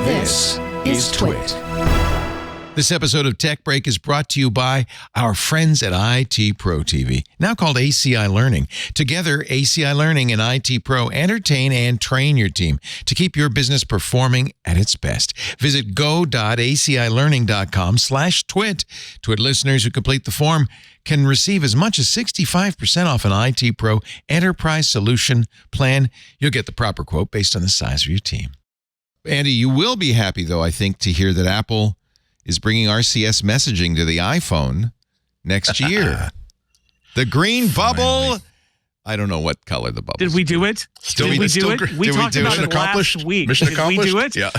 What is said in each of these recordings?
This is TWiT. This episode of Tech Break is brought to you by our friends at IT Pro TV, now called ACI Learning. Together, ACI Learning and IT Pro entertain and train your team to keep your business performing at its best. Visit go.acilearning.com/twit. TWiT listeners who complete the form can receive as much as 65% off an IT Pro Enterprise Solution plan. You'll get the proper quote based on the size of your team. Andy, you will be happy, though, I think, to hear that Apple is bringing RCS messaging to the iPhone next year. The green bubble. I don't know what color the bubble. Did we do it? Did we do it? We talked about it last week. Mission Did accomplished? we do it? Yeah.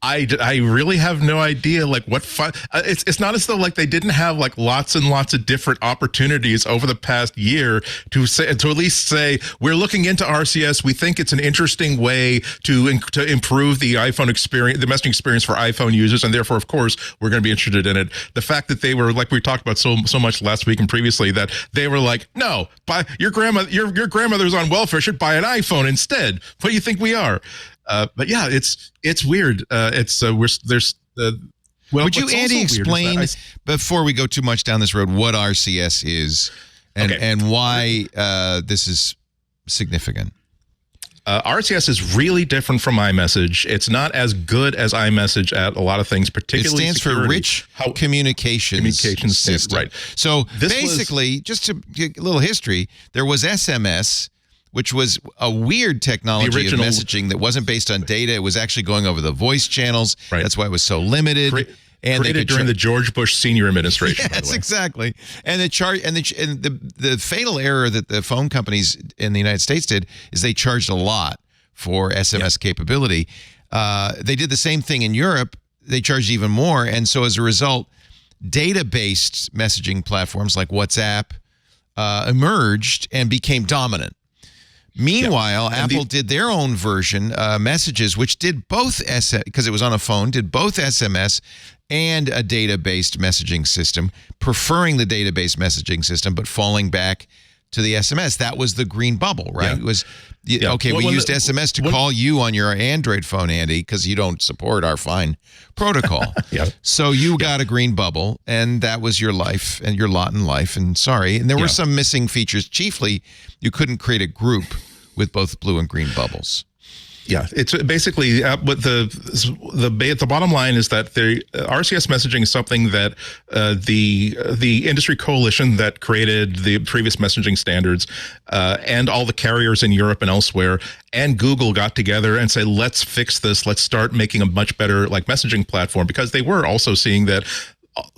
I really have no idea like what fun. It's not as though like they didn't have like lots and lots of different opportunities over the past year to at least say we're looking into RCS. We think it's an interesting way to improve the iPhone experience, the messaging experience for iPhone users, and therefore, of course, we're going to be interested in it. The fact that they were like we talked about so much last week and previously that they were like, no, buy your grandmother's on welfare should buy an iPhone instead. What do you think we are? But yeah, it's weird. Would you, Andy, explain before we go too much down this road what RCS is and why this is significant? RCS is really different from iMessage. It's not as good as iMessage at a lot of things, particularly it stands for Rich Communications System. Right. So basically, just to get a little history, there was SMS, which was a weird technology of messaging that wasn't based on data. It was actually going over the voice channels. Right. That's why it was so limited. Created during the George Bush senior administration. Yes, exactly. And the fatal error that the phone companies in the United States did is they charged a lot for SMS capability. They did the same thing in Europe. They charged even more. And so as a result, data-based messaging platforms like WhatsApp emerged and became dominant. Meanwhile, Apple did their own version, Messages, which did both because it was on a phone, did both SMS and a data-based messaging system, preferring the data-based messaging system, but falling back to the SMS. That was the green bubble, right? Yeah. It was, okay, we used SMS to call you on your Android phone, Andy, because you don't support our fine protocol. So you got a green bubble, and that was your life and your lot in life, and sorry. And there were some missing features. Chiefly, you couldn't create a group with both blue and green bubbles. Yeah, it's basically what the bottom line is that the RCS messaging is something that the industry coalition that created the previous messaging standards and all the carriers in Europe and elsewhere and Google got together and said, let's fix this. Let's start making a much better like messaging platform, because they were also seeing that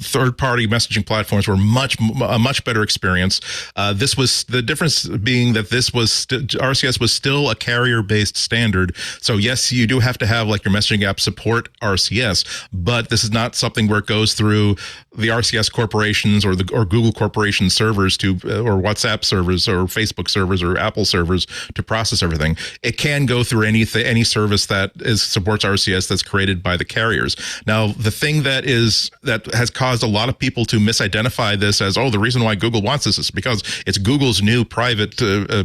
third-party messaging platforms were a much better experience. This was the difference being that this was RCS was still a carrier-based standard. So yes, you do have to have like your messaging app support RCS, but this is not something where it goes through the RCS corporations or Google corporation servers or WhatsApp servers or Facebook servers or Apple servers to process everything. It can go through any service that supports RCS that's created by the carriers. Now, the thing that has caused a lot of people to misidentify this as, the reason why Google wants this is because it's Google's new private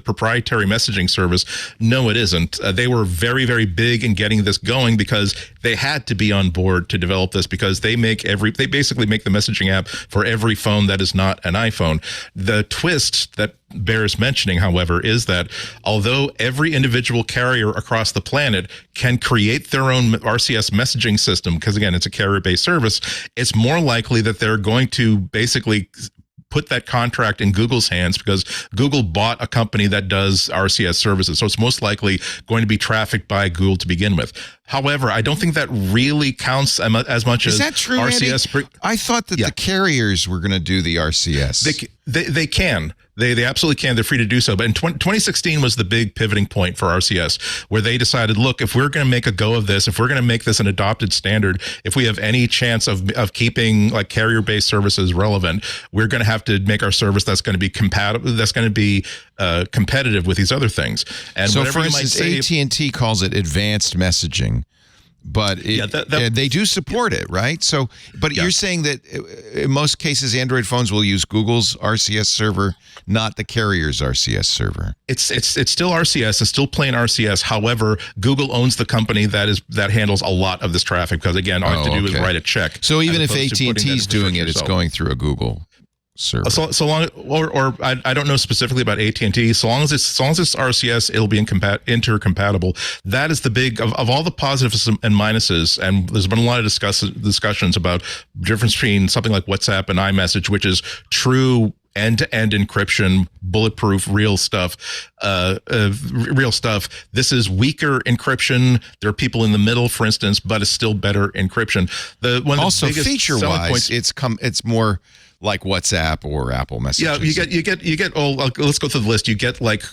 proprietary messaging service. No, it isn't. They were very, very big in getting this going because they had to be on board to develop this, because they basically make the messaging app for every phone that is not an iPhone. The twist that bears mentioning, however, is that although every individual carrier across the planet can create their own RCS messaging system, because again, it's a carrier-based service, it's more likely that they're going to basically put that contract in Google's hands, because Google bought a company that does RCS services. So it's most likely going to be trafficked by Google to begin with. However, I don't think that really counts as much as true, RCS. Andy? I thought that the carriers were going to do the RCS. They can. They absolutely can. They're free to do so. But in 2016 was the big pivoting point for RCS, where they decided, look, if we're going to make a go of this, if we're going to make this an adopted standard, if we have any chance of keeping like carrier-based services relevant, we're going to have to make our service that's going to be compatible, that's going to be competitive with these other things. And so, for instance, AT&T calls it advanced messaging, but they do support it, right? So, but you're saying that in most cases, Android phones will use Google's RCS server, not the carrier's RCS server. It's still RCS. It's still plain RCS. However, Google owns the company that handles a lot of this traffic because, again, all you have to do is write a check. So even if AT&T is doing it, it's going through a Google server. So long, or I don't know specifically about AT&T. So long as it's RCS, it'll be intercompatible. That is the big of all the positives and minuses. And there's been a lot of discussions about the difference between something like WhatsApp and iMessage, which is true end-to-end encryption, bulletproof, real stuff. This is weaker encryption. There are people in the middle, for instance, but it's still better encryption. Also, feature-wise, it's more like WhatsApp or Apple Messages. Yeah, you get. Oh, let's go through the list. You get like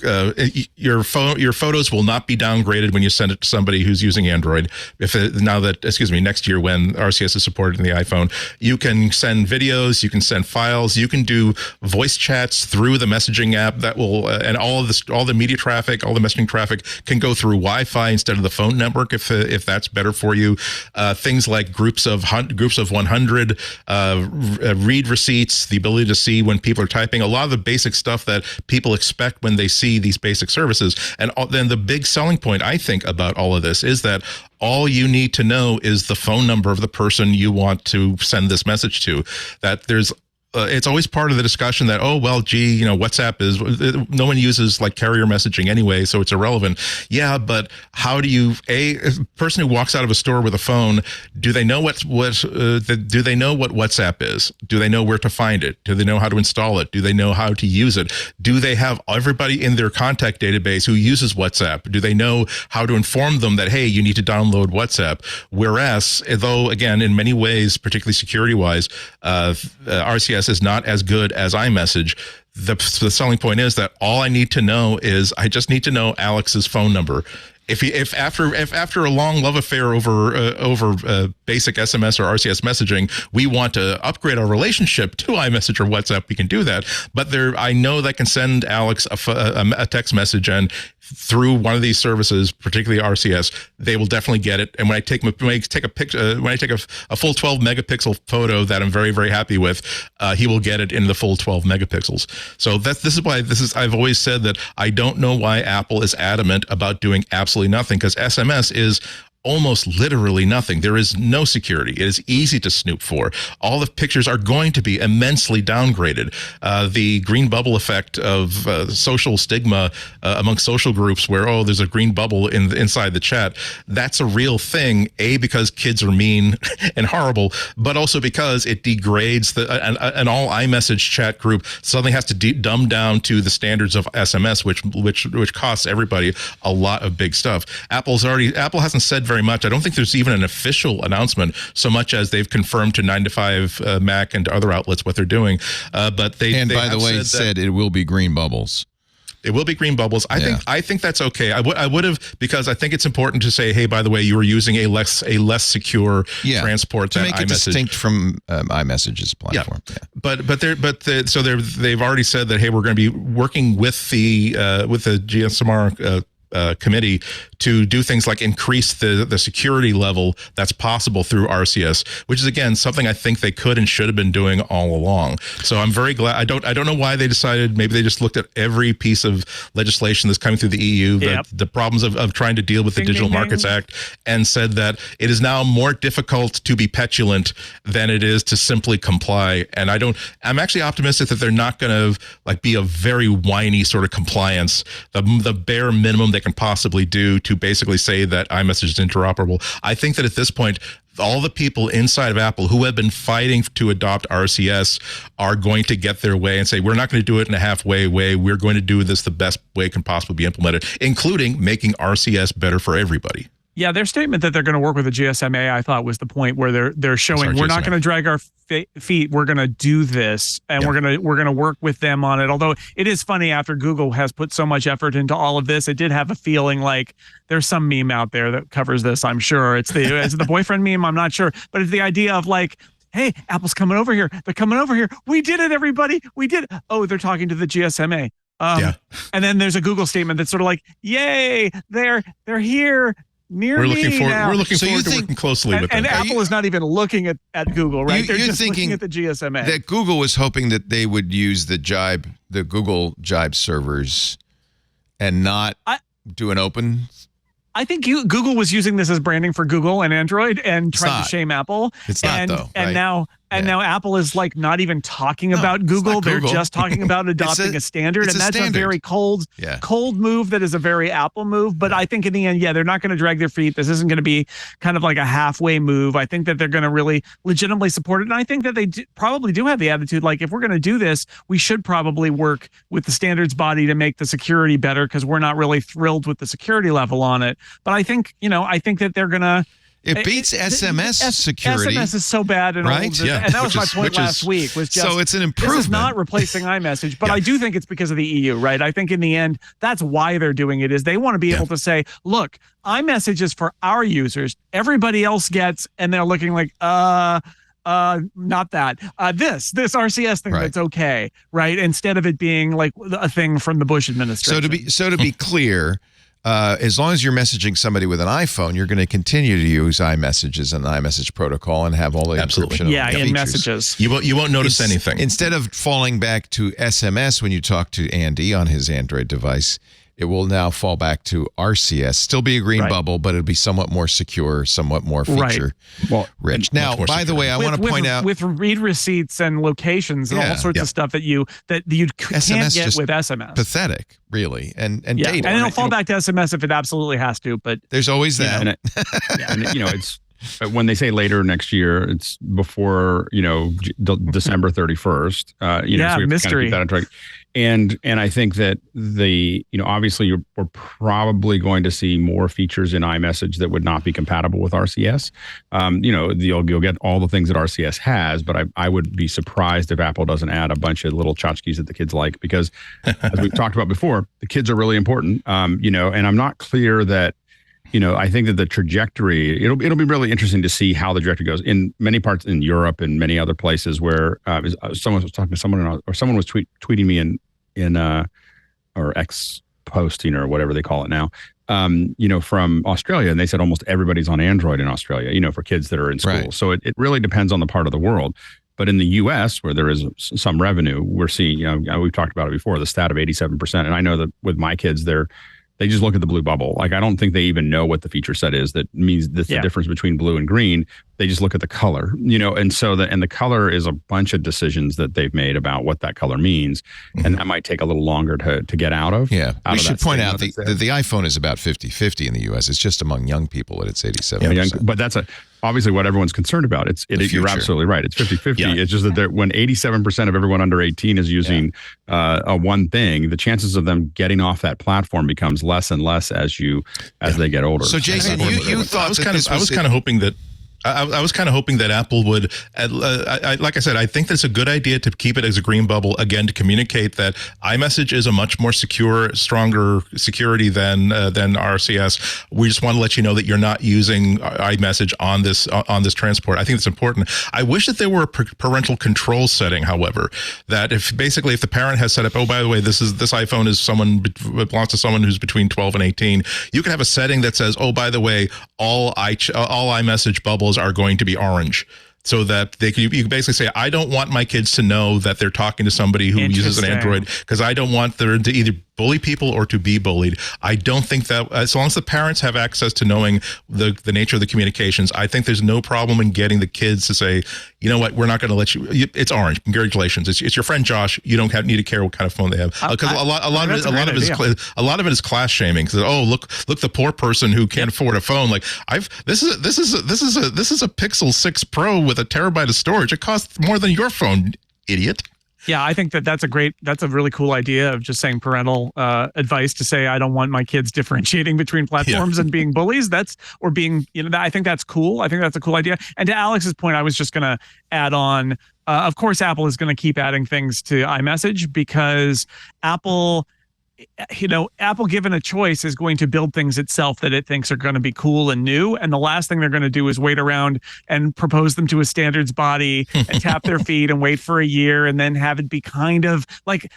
your photos will not be downgraded when you send it to somebody who's using Android. Next year when RCS is supported in the iPhone, you can send videos, you can send files, you can do voice chats through the messaging app that will, and all the media traffic, all the messaging traffic can go through Wi-Fi instead of the phone network if that's better for you. Things like groups of 100, read receipts, the ability to see when people are typing, a lot of the basic stuff that people expect when they see these basic services. And then the big selling point, I think, about all of this is that all you need to know is the phone number of the person you want to send this message to. That there's it's always part of the discussion that, WhatsApp is, no one uses like carrier messaging anyway, so it's irrelevant. Yeah, but how do you, a person who walks out of a store with a phone, do they know what WhatsApp is? Do they know where to find it? Do they know how to install it? Do they know how to use it? Do they have everybody in their contact database who uses WhatsApp? Do they know how to inform them that, hey, you need to download WhatsApp? Whereas, though, again, in many ways, particularly security-wise, RCS is not as good as iMessage. The selling point is that all I need to know is I just need to know Alex's phone number. If after a long love affair over basic SMS or RCS messaging, we want to upgrade our relationship to iMessage or WhatsApp, we can do that. But I know that I can send Alex a text message, and through one of these services, particularly RCS, they will definitely get it. And when I take a full 12 megapixel photo that I'm very, very happy with, he will get it in the full 12 megapixels. So this is why I've always said that I don't know why Apple is adamant about doing absolutely nothing, because SMS is almost literally nothing. There is no security. It is easy to snoop for. All the pictures are going to be immensely downgraded. The green bubble effect of social stigma among social groups where, there's a green bubble inside the chat, that's a real thing, because kids are mean and horrible, but also because it degrades an all iMessage chat group suddenly has to dumb down to the standards of SMS, which costs everybody a lot of big stuff. Apple hasn't said very much. I don't think there's even an official announcement so much as they've confirmed to 9to5 Mac and other outlets what they're doing. But they by the way said it will be green bubbles. It will be green bubbles. I think that's okay. I would have, because I think it's important to say, hey, by the way, you were using a less secure transport to make it distinct from iMessage's platform. Yeah. So they've already said that, hey, we're going to be working with the GSMR committee to do things like increase the security level that's possible through RCS, which is, again, something I think they could and should have been doing all along. So I'm very glad. I don't know why they decided. Maybe they just looked at every piece of legislation that's coming through the EU, the problems of trying to deal with the Digital Markets Act, and said that it is now more difficult to be petulant than it is to simply comply. And I'm actually optimistic that they're not going to be a very whiny sort of compliance, the bare minimum they can possibly do to basically say that iMessage is interoperable. I think that at this point, all the people inside of Apple who have been fighting to adopt RCS are going to get their way and say, we're not going to do it in a halfway way. We're going to do this the best way it can possibly be implemented, including making RCS better for everybody. Yeah, their statement that they're going to work with the GSMA, I thought, was the point where they're showing we're not going to drag our feet. We're going to do this, and we're going to work with them on it. Although it is funny, after Google has put so much effort into all of this, I did have a feeling like there's some meme out there that covers this. I'm sure is it the boyfriend meme? I'm not sure, but it's the idea of like, hey, Apple's coming over here. They're coming over here. We did it, everybody. We did. Oh, they're talking to the GSMA. And then there's a Google statement that's sort of like, yay, they're here. Near We're looking now. We're looking So you forward to think- working closely with them. And Apple is not even looking at Google, right? They're You're just thinking looking at the GSMA. that Google was hoping that they would use the Google Jibe servers and not do an open. I think Google was using this as branding for Google and Android and trying to shame Apple. It's not, though. And right? now Apple is like not even talking about Google. They're just talking about adopting a standard, and that's a very cold move. That is a very Apple move. But I think in the end, they're not going to drag their feet. This isn't going to be kind of like a halfway move. I think that they're going to really legitimately support it, and I think that they probably do have the attitude like, if we're going to do this, we should probably work with the standards body to make the security better, because we're not really thrilled with the security level on it. But I think that they're going to. It beats SMS security. SMS is so bad and right? old, and that was my point last week. Was just so it's an improvement. This is not replacing iMessage, but I do think it's because of the EU, right? I think in the end, that's why they're doing it. Is they want to be able to say, look, iMessage is for our users. Everybody else gets, and they're looking like, not that. This RCS thing that's okay, right? Instead of it being like a thing from the Bush administration. So to be clear. As long as you're messaging somebody with an iPhone, you're going to continue to use iMessages and the iMessage protocol and have all the encryption. In messages. You won't notice anything. Instead of falling back to SMS when you talk to Andy on his Android device, it will now fall back to RCS. Still be a green bubble, but it'll be somewhat more secure, somewhat more feature rich. Now, by the way, I want to point out with read receipts and locations and all sorts of stuff that you can't get with SMS. Pathetic, really, and data. And it'll fall back to SMS if it absolutely has to. But there's always that. And it's when they say later next year, it's before December 31st. So we have to mystery. kind of keep that on track. And I think that obviously we're probably going to see more features in iMessage that would not be compatible with RCS. You'll get all the things that RCS has, but I would be surprised if Apple doesn't add a bunch of little tchotchkes that the kids like, because as we've talked about before, the kids are really important. And I'm not clear that, I think that the trajectory, it'll be really interesting to see how the trajectory goes in many parts in Europe and many other places where someone was talking to someone or someone was tweeting me in or X posting or whatever they call it now, from Australia. And they said almost everybody's on Android in Australia, for kids that are in school. Right. So it really depends on the part of the world. But in the U.S., where there is some revenue, we're seeing, we've talked about it before, the stat of 87%. And I know that with my kids, they just look at the blue bubble. Like, I don't think they even know what the feature set is. That means that's the difference between blue and green. They just look at the color, and so the color is a bunch of decisions that they've made about what that color means. Mm-hmm. And that might take a little longer to get out of. Yeah. We should point out the iPhone is about 50-50 in the U.S. It's just among young people that it's 87%. But that's obviously what everyone's concerned about. You're absolutely right. It's 50-50. Yeah. It's just that when 87% of everyone under 18 is using a one thing, the chances of them getting off that platform becomes less and less as they get older. So Jason, you thought I was kind of hoping that I was kind of hoping that Apple would, like I said, I think that's a good idea to keep it as a green bubble, again, to communicate that iMessage is a much more secure, stronger security than RCS. We just want to let you know that you're not using iMessage on this transport. I think it's important. I wish that there were a parental control setting, however, that if the parent has set up, oh, by the way, this iPhone belongs to someone who's between 12 and 18, you can have a setting that says, oh, by the way, all iMessage bubbles are going to be orange, so that you can basically say, I don't want my kids to know that they're talking to somebody who uses an Android, because I don't want them to either bully people or to be bullied. I don't think that, as long as the parents have access to knowing the nature of the communications, I think there's no problem in getting the kids to say, you know what, we're not going to let you. It's orange. Congratulations. It's your friend Josh. You don't need to care what kind of phone they have, because a lot of it is class shaming. Because look, the poor person who can't afford a phone. Like this is a Pixel 6 Pro with a terabyte of storage. It costs more than your phone, idiot. Yeah, I think that's a really cool idea of just saying parental advice to say, I don't want my kids differentiating between platforms and being bullies. I think that's cool. I think that's a cool idea. And to Alex's point, I was just going to add on, of course, Apple is going to keep adding things to iMessage, because Apple Apple, given a choice, is going to build things itself that it thinks are going to be cool and new. And the last thing they're going to do is wait around and propose them to a standards body and tap their feet and wait for a year and then have it be kind of like,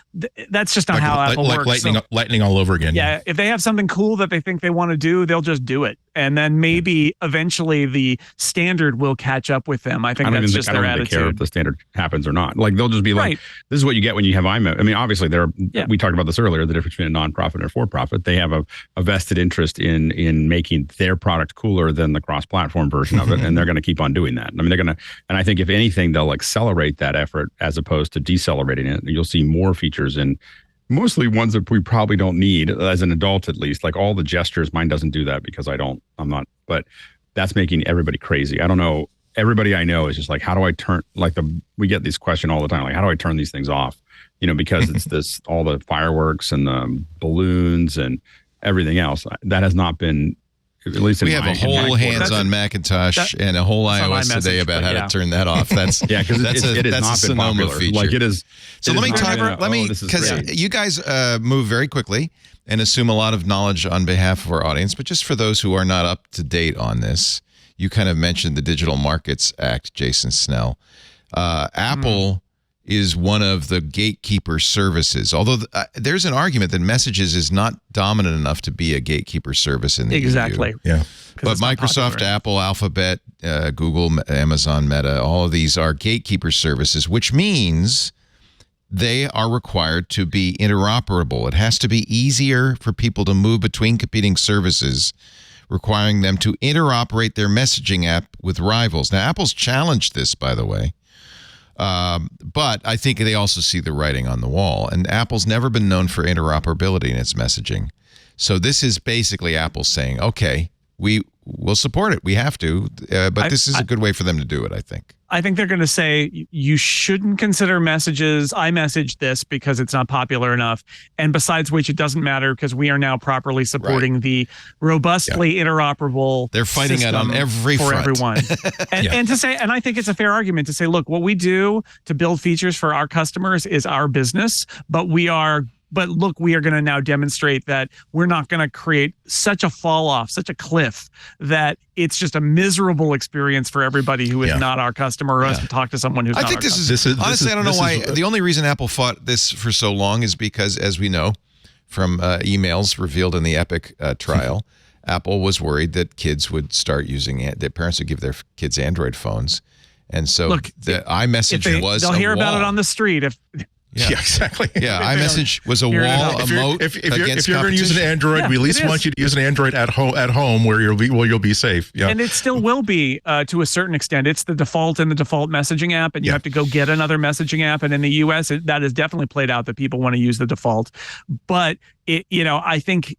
that's just not how Apple works. Lightning all over again. Yeah. If they have something cool that they think they want to do, they'll just do it. And then maybe eventually the standard will catch up with them. I think that's just their attitude. I don't even care if the standard happens or not. Like, they'll just be like, this is what you get when you have iMessage. I mean, obviously, we talked about this earlier, the difference between a nonprofit and a for-profit. They have a vested interest in making their product cooler than the cross-platform version of it, and they're going to keep on doing that. I mean, and I think if anything, they'll accelerate that effort as opposed to decelerating it. You'll see more features in mostly ones that we probably don't need as an adult, at least. Like all the gestures, mine doesn't do that because I'm not, but that's making everybody crazy. I don't know. Everybody I know is just like, how do I turn, we get this question all the time. Like, how do I turn these things off? Because it's all the fireworks and the balloons and everything else that has not been, at least in we have a whole hands-on Macintosh and a whole iOS today about how to turn that off. That's because that's a Sonoma feature. Like it is. So let me because you guys move very quickly and assume a lot of knowledge on behalf of our audience, but just for those who are not up to date on this, you kind of mentioned the Digital Markets Act, Jason Snell. Apple is one of the gatekeeper services, although there's an argument that Messages is not dominant enough to be a gatekeeper service in the EU. Yeah. But Microsoft, Apple, Alphabet, Google, Amazon, Meta, all of these are gatekeeper services, which means they are required to be interoperable. It has to be easier for people to move between competing services, requiring them to interoperate their messaging app with rivals. Now, Apple's challenged this, by the way. But I think they also see the writing on the wall. And Apple's never been known for interoperability in its messaging. So this is basically Apple saying, okay, we'll support it. We have to. But this is a good way for them to do it, I think. I think they're going to say you shouldn't consider iMessage this because it's not popular enough. And besides which, it doesn't matter because we are now properly supporting the robustly interoperable. They're fighting it on every for front. everyone. And to say, and I think it's a fair argument to say, look, what we do to build features for our customers is our business, but we are going to now demonstrate that we're not going to create such a fall off, such a cliff that it's just a miserable experience for everybody who is not our customer or has to talk to someone who's not our customer. Honestly, I don't know why. The only reason Apple fought this for so long is because, as we know from emails revealed in the Epic trial, Apple was worried that kids would start using it, that parents would give their kids Android phones. And so the iMessage they'll hear about it on the street if Yeah, exactly. Yeah, iMessage was a wall, a moat if you're going to use an Android, we at least want you to use an Android at home where you'll be safe. Yeah, and it still will be to a certain extent. It's the default in the default messaging app, and you have to go get another messaging app. And in the US, that has definitely played out that people want to use the default. But I think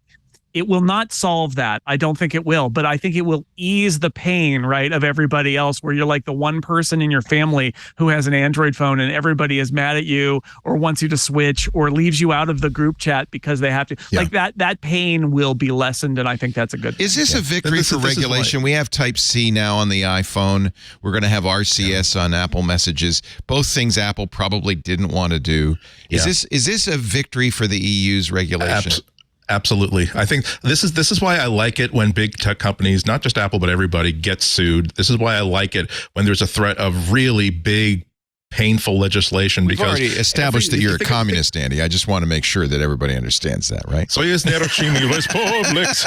it will not solve that. I don't think it will, but I think it will ease the pain, right, of everybody else where you're like the one person in your family who has an Android phone and everybody is mad at you or wants you to switch or leaves you out of the group chat because they have to. Yeah. Like that pain will be lessened, and I think that's a good thing. Is this a victory for regulation? We have Type-C now on the iPhone. We're going to have RCS on Apple Messages. Both things Apple probably didn't want to do. Is this a victory for the EU's regulation? Absolutely. I think this is why I like it when big tech companies, not just Apple, but everybody, gets sued. This is why I like it when there's a threat of really big, painful legislation. We've already established that you're a communist, Andy. I just want to make sure that everybody understands that, right? So jest nerozumí Republics.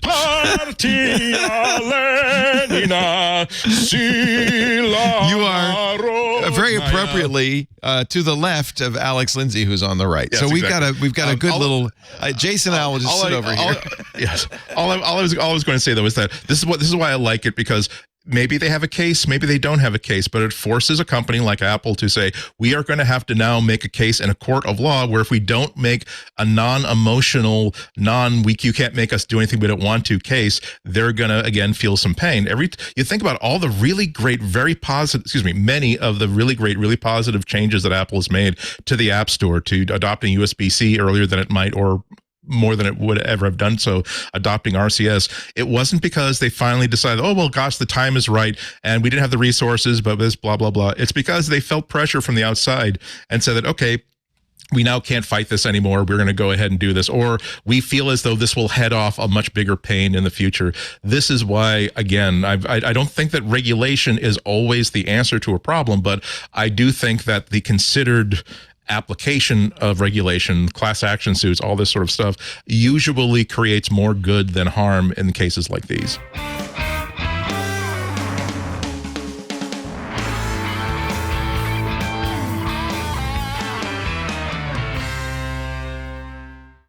You are very appropriately to the left of Alex Lindsay, who's on the right. Yes, so we've got a good little Jason. I will just sit over here. Yes. All I was going to say though is that this is why I like it, because maybe they have a case, maybe they don't have a case, but it forces a company like Apple to say, we are going to have to now make a case in a court of law where if we don't make a non-emotional, you can't make us do anything we don't want to case, they're going to, again, feel some pain. You think about all the really great, many of the really great, really positive changes that Apple has made to the App Store, to adopting USB-C earlier than it might, or more than it would ever have done so, adopting RCS. It wasn't because they finally decided, oh, well, gosh, the time is right, and we didn't have the resources, but this, blah, blah, blah. It's because they felt pressure from the outside and said that, okay, we now can't fight this anymore. We're going to go ahead and do this. Or we feel as though this will head off a much bigger pain in the future. This is why, again, I don't think that regulation is always the answer to a problem, but I do think that the considered application of regulation, class action suits, all this sort of stuff, usually creates more good than harm in cases like these.